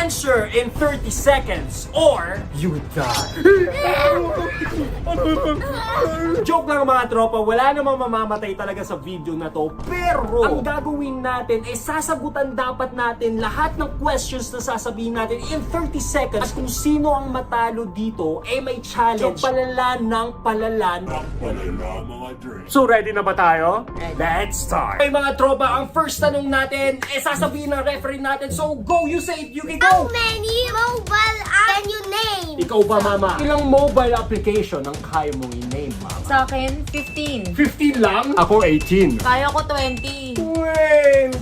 answer in 30 seconds or you die. Joke lang mga tropa, wala namang mamamatay talaga sa video na to. Pero ang gagawin natin ay sasagutan dapat natin lahat ng questions na sasabihin natin in 30 seconds. At kung sino ang matalo dito, eh may challenge. So palala ng palalan. So ready na ba tayo? Let's start. Okay mga tropa, ang first tanong natin eh sasabihin ng referee natin. So go, you say it, you can How go. many mobile can you name? Ikaw ba mama? Ilang mobile application ang kaya mong i-name mama? Sa akin, 15. 15 lang? Ako 18. Kaya ko 20. 20?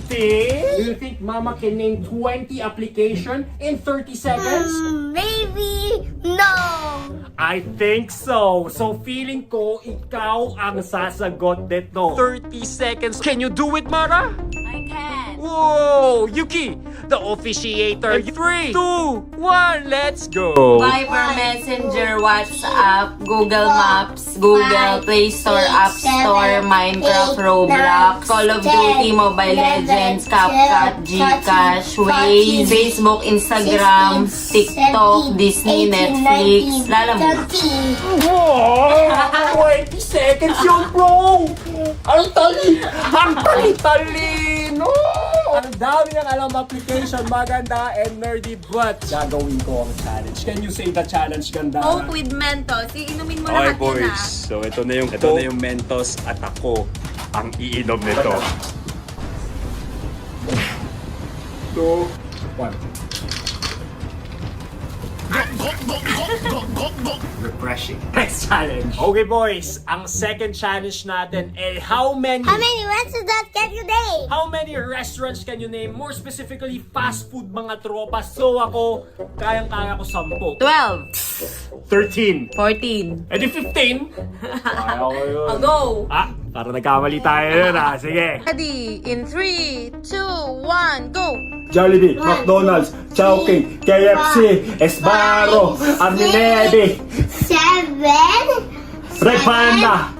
Do you think mama can name 20 application in 30 seconds? Maybe no. I think so. So feeling ko ikaw ang sasagot nito. 30 seconds. Can you do it, Mara? I can. Whoa! Yuki, the officiator. 3, 2, 1, let's go! Viber, Messenger, WhatsApp, Google Maps, Google Play Store, App Store, Minecraft, Roblox, Call of Duty, Mobile Legends, CapCut, Gcash, Waze, Facebook, Instagram, TikTok, Disney, Netflix, Lalabog. Wow! 20 seconds yun, bro! Ang talino! Ang dami ng alam application, maganda and nerdy, but gagawin ko ang challenge. Can you say the challenge, ganda? Coke with Mentos. Iinumin mo Okay lahat boys, yun ah. so ito na yung Mentos at ako ang iinom nito. 2, 1. Refreshing. Next challenge. Okay boys, ang second challenge natin ay how many restaurants can you name? How many restaurants can you name? More specifically, fast food mga tropa. So ako, kayang-kaya ko 10. 12. 13. 14. Eh di 15. Kaya ko yun. I'll go. Ah, para nagkamali tayo yun ah. Sige. Ready? In 3, 2, 1, go! Jollibee, McDonald's, Chowking, KFC, Esbarro, Arminebe, 7, Red Panda,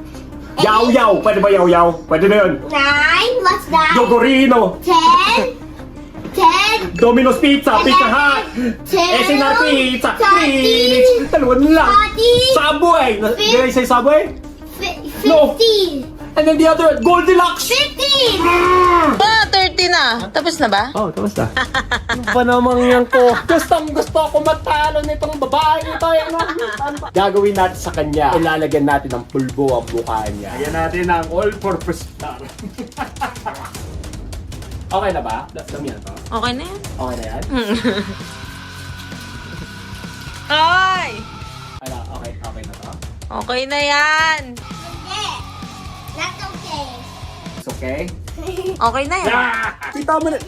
Yaw Yaw, pwede ba Yaw Yaw? Pwede na yun. 9, what's that? Yogurino, 10, Domino's Pizza, Pizza Hut, SNR Pizza, Greenwich, dalawa na lang. Subway, did I say Subway? 15, And then the other, Goldilocks. 15. Ah, 30 na. Tapos na ba? Oh, tapos na. Ano ba namang yan ko? Gusto ako matalo nitong babae nito. Gagawin natin sa kanya. Ilalagyan natin ng pulbo ang mukha niya. Lagyan natin ang all-purpose star. Okay na ba? Dami na to? Okay na yan. Okay na yan? Ay! Ano, okay na to? Okay na yan. Yeah, not okay. It's okay? Okay na yan. Kita mo na,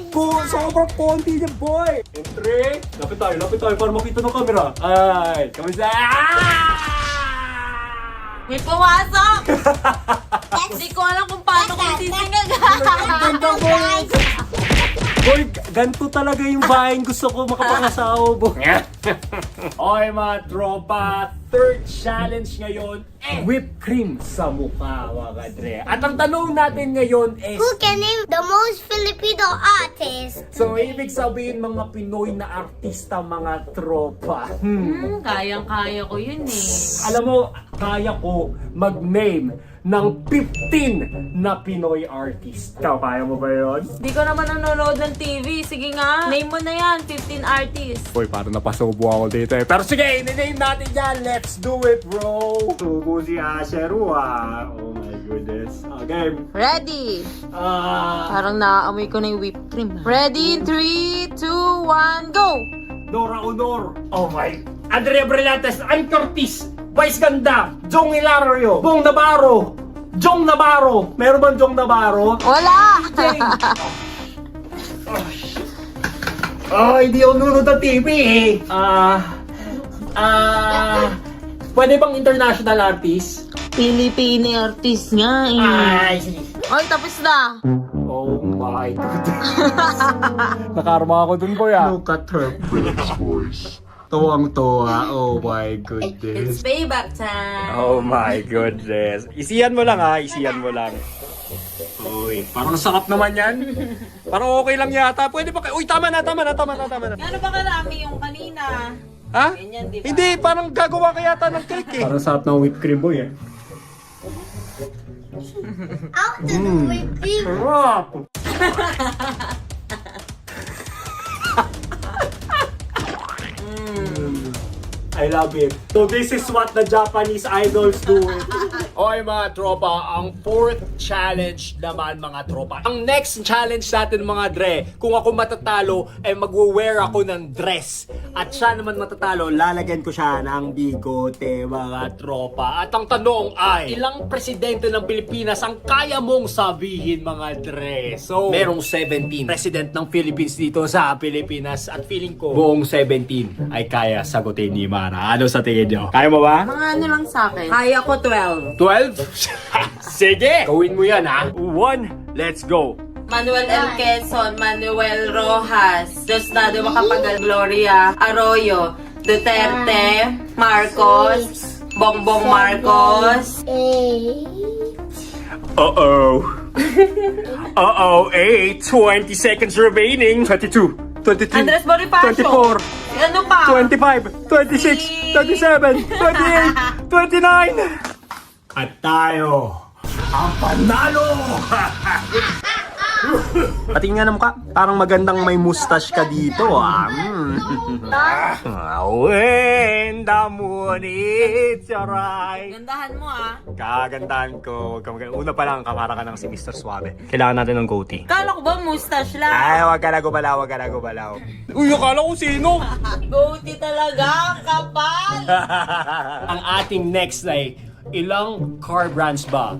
sobrang konti niya, boy! In 3, lapit tayo para makita ng camera. Ay, kamusta? May pumasok! Hindi ko alam kung paano ko sisingag. Ganda, boy! Boy, ganito talaga yung bahay gusto ko makapangasawa, boy. Okay mga tropa, third challenge ngayon, whipped cream sa mukha, mga kadre. At ang tanong natin ngayon is, Who can name the most Filipino artist? so ibig sabihin mga Pinoy na artista, mga tropa. Kayang-kaya ko yun eh. Alam mo, kaya ko mag-name ng 15 na Pinoy artist. Ikaw, kaya mo ba yun? Di ko naman nanonood ng TV. Sige nga. Name mo na yan. 15 artists. Boy, parang napasubo ako dito eh. Pero sige, i-name natin yan. Let's do it, bro. Subo si Asheru ah. Oh my goodness. Okay. Ready? Parang naaamoy ko na yung whipped cream. Ready? In 3, 2, 1, go! Nora Honor. Oh my. Andrea Brillantes. Ann Curtis. Vice Ganda. Jong Hilario. Bong Navarro. Jong Navarro. Meron bang Jong Navarro? Wala! Hindi ako nunod ng TV eh. Pwede bang international artist? Pilipini artist nga eh. Ay, sige. Ay, tapos na. Oh my goodness. Nakarma ako dun, boy ah. Look at her pretty voice. Tuwang-tuwa. Oh my It's goodness. payback time. Oh my goodness. Isiyan mo lang ha, isiyan mo lang. Uy, parang sarap naman yan. Parang okay lang yata. Pwede ba kayo? Uy, tama na. Gano'n ba karami yung kanina? Ha? Ganyan, di ba? Hindi, parang gagawa ka yata ng cake eh. Parang sarap ng whipped cream boy eh. Out of the whipped cream. Sarap! I love it. So this is what the Japanese idols do. Okay mga tropa, ang fourth challenge naman mga tropa. Ang next challenge natin mga dre, kung ako matatalo, ay magwe-wear ako ng dress. At siya naman matatalo, lalagyan ko siya ng bigote mga tropa. At ang tanong ay, ilang presidente ng Pilipinas ang kaya mong sabihin mga dre? So, merong 17 president ng Philippines dito sa Pilipinas. At feeling ko, buong 17 ay kaya sagutin ni Mara. Ano sa tingin nyo? Kaya mo ba? Mga ano lang sa akin. Kaya ko 12. 12? Sige! Gawin mo yan ha. 1, let's go! Manuel L. Quezon, Manuel Rojas, Diosdado Macapagal, Gloria Arroyo, Duterte, Marcos, Bongbong Marcos, Uh-oh. Uh-oh, 8, 20 seconds remaining. 22, 23, Andres Bonifacio. 24, Ano pa? 25, 26, 27, 28, 29. At tayo, ang panalo! Patingin nga ng mukha, parang magandang may mustache ka dito ah. When the moon is right. Gandahan mo ah. Kagandahan ko. Una pa lang, kamara ka ng si Mr. Suave. Kailangan natin ng goatee. Kala ko ba mustache lang? Ay, wag ka na gumalaw. Uy, akala ko sino? Goatee talaga, kapal! Ang ating next ay, ilang car brands ba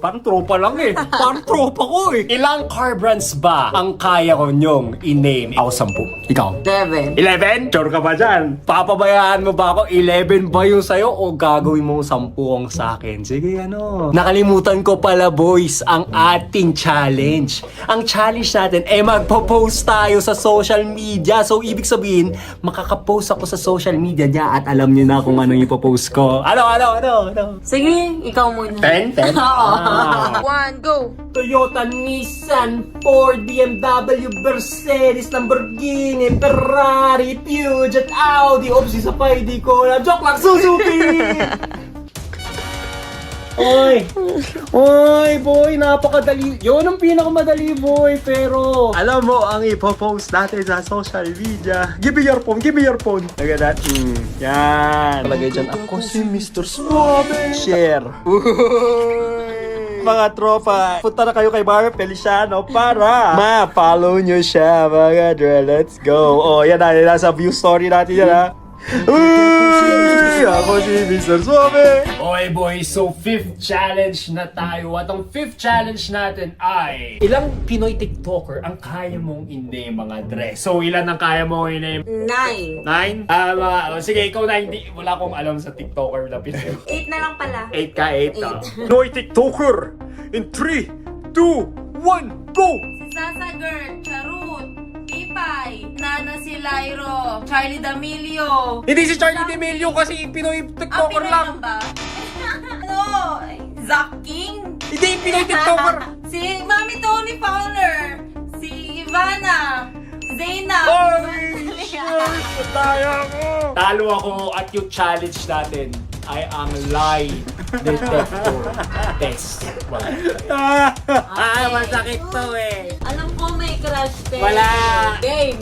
parang tropa lang eh. Parang tropa ko eh. Ilang car brands ba ang kaya ko nyong i-name? Ako 10. Ikaw? 7. 11? Sure ka ba dyan? Papabayaan mo ba ako? 11 ba yung sa'yo o gagawin mo 10 ang sa akin? Sige, ano? Nakalimutan ko pala, boys, ang ating challenge. Ang challenge natin ay magpo-post tayo sa social media. So, ibig sabihin, makakapost ako sa social media niya at alam niyo na kung ano yung ipopost ko. Ano? Sige, ikaw muna. 10? Oo. Ah. 1, go! Toyota, Nissan, Ford, BMW, Mercedes, Lamborghini, Ferrari, Peugeot, Audi, Opsi sa pa, hindi ko alam. Joke lang, Suzuki! Oy, boy, napakadali. Yun ang pinakamadali, boy. Pero, alam mo, ang ipopost natin sa social media. Give me your phone. Look at that. Yan. Lagay dyan, ako si Mr. Suave. Share. Mga tropa, punta na kayo kay Mara Feliciano para ma-follow nyo siya, mga dre. Let's go. Oh, yan na, nasa view story natin yan, ha. Uy! Ako si Mr. Suave! Okay boys, so 5th challenge na tayo. At ang 5th challenge natin ay ilang Pinoy TikToker ang kaya mong i-name mga dre? So ilan ang kaya mong i-name? 9. 9? Sige, ikaw na hindi. Wala akong alam sa TikToker na Pinoy. 8 na lang pala. 8 ka, 8. Pinoy TikToker! In 3, 2, 1, go! Si Sasa Girl, Charut, Pipay, Nana Silairo, Charlie D'Amelio. Hindi si Charlie D'Amelio kasi Pinoy TikToker Pinoy lang. ba? Ano? Zack King? Hindi, Pinoy TikToker. Si Mami Tony Fowler, si Ivana, Zainab. Oy! Tayo mo! Talo ako at yung challenge natin ay ang lie detector test. Masakit to eh. Alam ko may crush din. Wala. Game.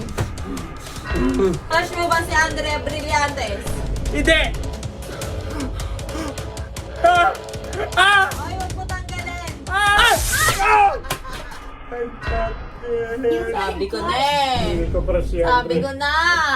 Crush mo ba si Andrea Brillantes? Hindi! Ay, huwag mo tanggalin. Sabi ko na eh. Sabi ko na.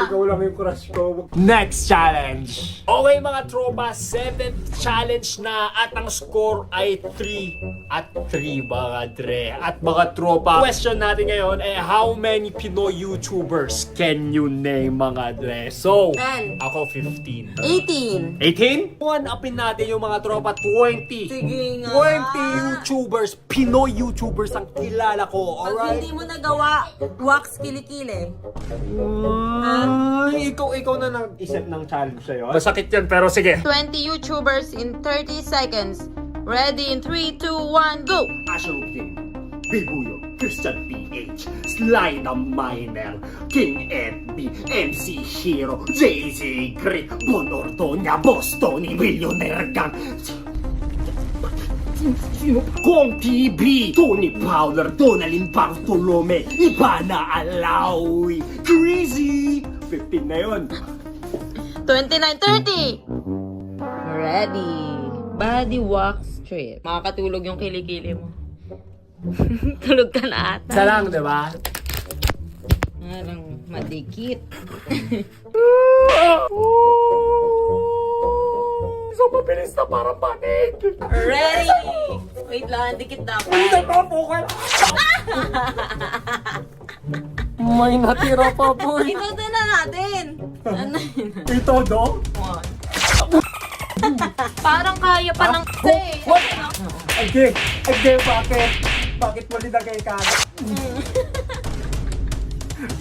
Ikaw lang yung crush ko. Next challenge. Okay mga tropa, 7th challenge na at ang score ay 3 at 3 mga dre. At mga tropa, question natin ngayon ay how many Pinoy YouTubers can you name mga dre? So, 10. ako 15. 18. 18? One-upin natin yung mga tropa, 20. Sige nga. 20 YouTubers, Pinoy YouTubers ang kilala ko, Pag alright? hindi mo nagawa, wax kilikili. Ikaw na nag-isip ng challenge sa'yo. Masakit yan, pero sige. 20 YouTubers in 30 seconds. Ready in 3, 2, 1, go! Asher King. Bibuyo, Christian PH, Sly the Miner, King FB, MC Hero, JZ Great, Bon Ortonia, Boss Tony, Millionaire Gang, Kong TV, Tony Powder, Donalyn Bartolome, Ivana Alawi, Crazy! 15 na yun. 29:30. Ready. Body walk straight. Makakatulog yung kilikili mo. Tulog ka na ata. Isa lang, di ba? Parang madikit. So mabilis na parang panig. Ready. Wait lang, dikit na ako. Hindi pa po ka. May natira pa po. Ito na natin. Ano yun? Ito, do? Parang kaya pa ng What? Again, bakit? Bakit mo linagay ka?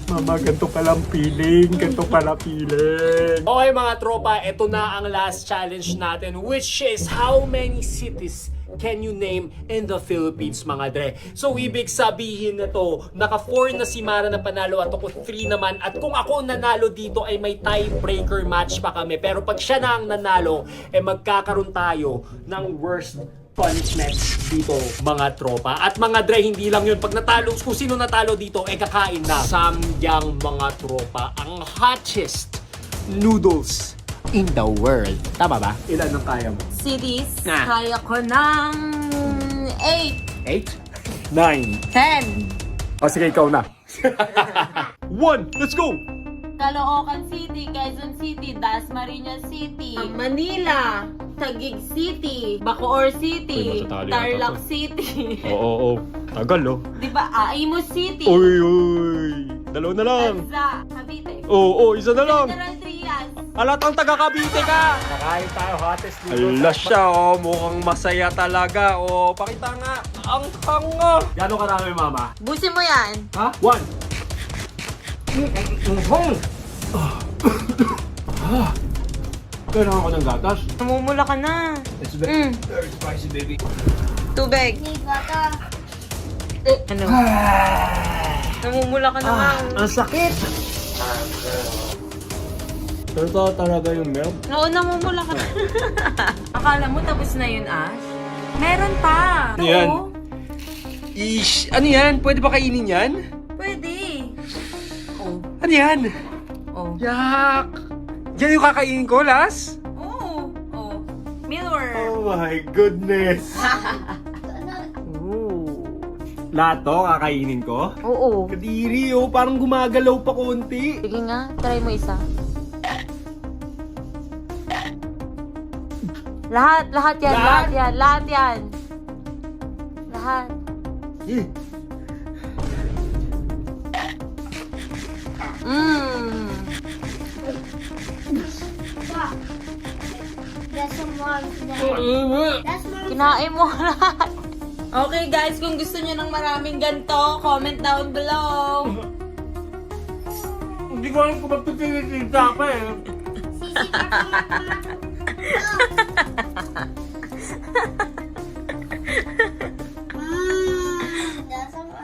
Mama, ganito palang feeling, ganito pala feeling. Okay mga tropa, ito na ang last challenge natin, which is how many cities can you name in the Philippines, mga dre? So, ibig sabihin na to, naka-4 na si Mara na panalo at ako 3 naman. At kung ako nanalo dito ay may tiebreaker match pa kami. Pero pag siya na ang nanalo, magkakaroon tayo ng worst punishment dito, mga tropa. At mga dre, hindi lang yun. Pag natalo, kung sino natalo dito, kakain na. Samgyang, mga tropa, ang hottest noodles in the world. Tama ba? Ilan ang kaya mo? cities. Ah. Kaya ko ng 8, 8? 9? 10. O sige, ikaw na. 1, let's go! Caloocan City, Quezon City, Dasmariñas City, Manila, Taguig City, Bacoor City, Uy, matatalo yata Tarlac to. City. Oo. Tagal, oh. Di ba? Imus City. Uy. Dalawa na lang. Alza, Cavite. Oo, isa na lang. General Trias. Alatang taga Cavite ka. Kakain tayo, hottest noodles. Ala siya, oh. Mukhang masaya talaga. Oh, pakita nga. Ang hanga. Gano'ng karami, mama? Busin mo yan. Ha? 1. Kailangan ko ng gatas. Namumula ka na. It's very spicy, baby. Tubig. Bata. Ano? Namumula ka naman. Ang sakit. Ito talaga yung milk. Oo, namumula ka na. Akala mo tapos na yun, Ash? Meron pa. Ano yan? Oo. Ish, ano yan? Pwede ba kainin yan? Pwede. Oh. Ano yan? Oh. Yak! Yan yung kakainin ko, Las? Oh. Oh. Mealworm. Oh my goodness! Lahat to, kakainin ko? Oo. Kadiri, oh, parang gumagalaw pa konti. Sige nga, try mo isa. Lahat yan, lahat yan, lahat yan. Lahat. Mmm. That's some more. That's more. Kinain mo lahat. Okay guys, kung gusto niyo ng maraming ganito, comment down below. Hindi ko alam kung magpipilitin pa eh. Sisi ka pa.